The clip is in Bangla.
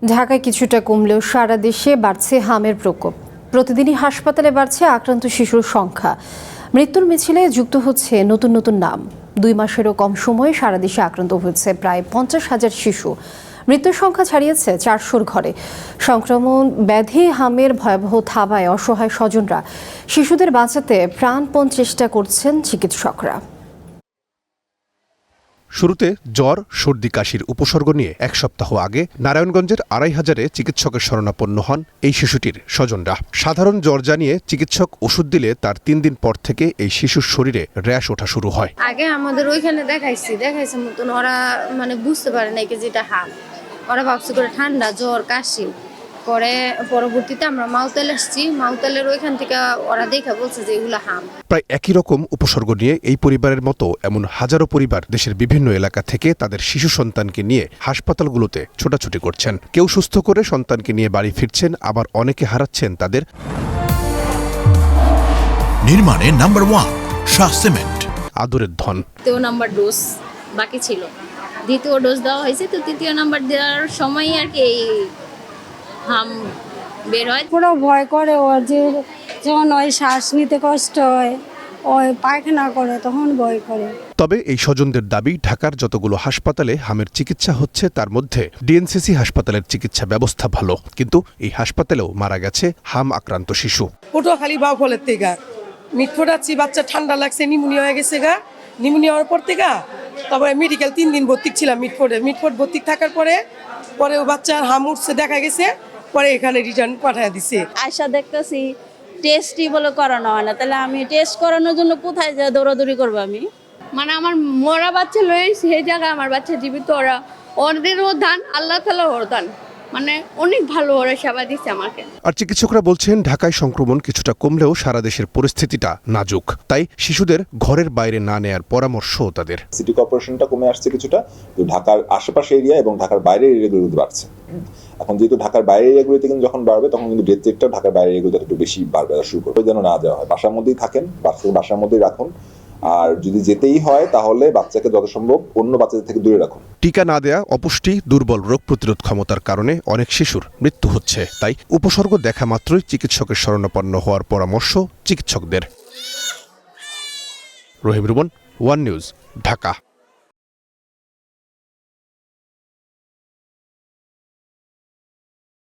ঢাকায় কিছুটা কমলেও সারা দেশে বাড়ছে হামের প্রকোপ। প্রতিদিনই হাসপাতালে বাড়ছে আক্রান্ত শিশুর সংখ্যা। মৃত্যুর মিছিলে যুক্ত হচ্ছে নতুন নতুন নাম। 2 মাসেরও কম সময়ে সারা দেশে আক্রান্ত হয়েছে প্রায় 50,000 শিশু। মৃত্যুর সংখ্যা ছাড়িয়েছে 400-র ঘরে। সংক্রমণ ব্যাধি হামের ভয়াবহ থাবায় অসহায় স্বজনরা শিশুদের বাঁচাতে প্রাণপণ চেষ্টা করছেন চিকিৎসকরা। শুরুতে জ্বর, সর্দি, কাশির উপসর্গ নিয়ে 1 সপ্তাহ আগে নারায়ণগঞ্জের 2,500-এ চিকিৎসকের শরণাপন্ন হন এই শিশুটির স্বজনরা। সাধারণ জ্বর জানিয়ে চিকিৎসক ওষুধ দিলে তার 3 দিন পর থেকে এই শিশুর শরীরে র্যাশ ওঠা শুরু হয়। আগে আমাদের ওইখানে দেখাইছে মতন ওরা বুঝতে পারে না যেটা হাম। ওরা ভাবছে করে ঠান্ডা, জ্বর, কাশি। পরবর্তীতে আমরা মাউতাল আসছি, মাউতালের ওইখান থেকে ওরা দেখে বলছে যে এগুলো হাম। প্রায় একই রকম উপসর্গ নিয়ে এই পরিবারের মতো এমন হাজারো পরিবার দেশের বিভিন্ন এলাকা থেকে তাদের শিশু সন্তানকে নিয়ে হাসপাতালগুলোতে ছোটাছুটি করছেন। কেউ সুস্থ করে সন্তানকে নিয়ে বাড়ি ফিরছেন, আবার অনেকে হারাচ্ছেন তাদের। নির্মাণে নাম্বার 1 শাহ সিমেন্ট আদরের ধন। 3 নাম্বার ডোজ বাকি ছিল, 2য় ডোজ দেওয়া হয়েছে, তো 3য় নাম্বার দেওয়ার সময় আর কি হাম বের হয়। পুরো ভয় করে ও, যে যখন ওই শ্বাস নিতে কষ্ট হয়, ওই পায়খানা করে, তখন ভয় করে। তবে এই স্বজনদের দাবি, ঢাকার যতগুলো হাসপাতালে হামের চিকিৎসা হচ্ছে তার মধ্যে ডিএনসিসি হাসপাতালের চিকিৎসা ব্যবস্থা ভালো, কিন্তু এই হাসপাতালেও মারা গেছে হাম আক্রান্ত শিশু। পটুয়াখালী বাউফলের থেকে মিট ফোটাচ্ছি, বাচ্চা ঠান্ডা লাগছে, নিউমোনিয়া হয়ে গেছে নিউমোনিয়া হওয়ার পর থেকে তারপরে মেডিকেল 3 দিন ভর্তি ছিলাম মিটফোর্ট ভর্তি থাকার পরে ও বাচ্চার হাম উঠছে দেখা গেছে, পরে এখানে রিটার্ন পাঠিয়ে দিছে। আশা দেখতেছি টেস্টই বলে করানো হয় না, তাহলে আমি টেস্ট করানোর জন্য কোথায় যা দৌড়াদৌড়ি করবো? আমি আমার মরা বাচ্চা লয়ে সেই জায়গায় আমার বাচ্চা জীবিত, ওদেরও দান, আল্লাহ তাআলা ওর দান, অনেক ভালো ওরা সেবা দিচ্ছে আমাকে। আর চিকিৎসকরা বলছেন ঢাকায় সংক্রমণ কিছুটা কমলেও সারা দেশের পরিস্থিতিটা নাজুক, তাই শিশুদের ঘরের বাইরে না নেয়ার পরামর্শ তাদের। সিটি কর্পোরেশনটা কমে আসছে কিছুটা, তো ঢাকার আশেপাশে এরিয়া এবং ঢাকার বাইরের এরিয়াগুলোতে বাড়ছে। এখন যেহেতু ঢাকার বাইরের এরিয়াগুলোতে কিন্তু যখন বাড়বে তখন কিন্তু ডেথ রেটটা ঢাকার বাইরের এরিয়াগুলোতে একটু বেশি বাড়বে শুরু করবে। যেন না যাওয়া হয়, বাসার মধ্যেই থাকেন, বাসার মধ্যেই রাখুন। আর যদি যেতেই হয় তাহলে বাচ্চাকে যত সম্ভব অন্য বাচ্চাদের থেকে দূরে রাখুন। টিকা না দেয়া, অপুষ্টি, দুর্বল রোগ প্রতিরোধ ক্ষমতার কারণে অনেক শিশুর মৃত্যু হচ্ছে, তাই উপসর্গ দেখা মাত্রই চিকিৎসকের শরণাপন্ন হওয়ার পরামর্শ চিকিৎসকদের। রহিম রুমন, ওয়ান নিউজ, ঢাকা।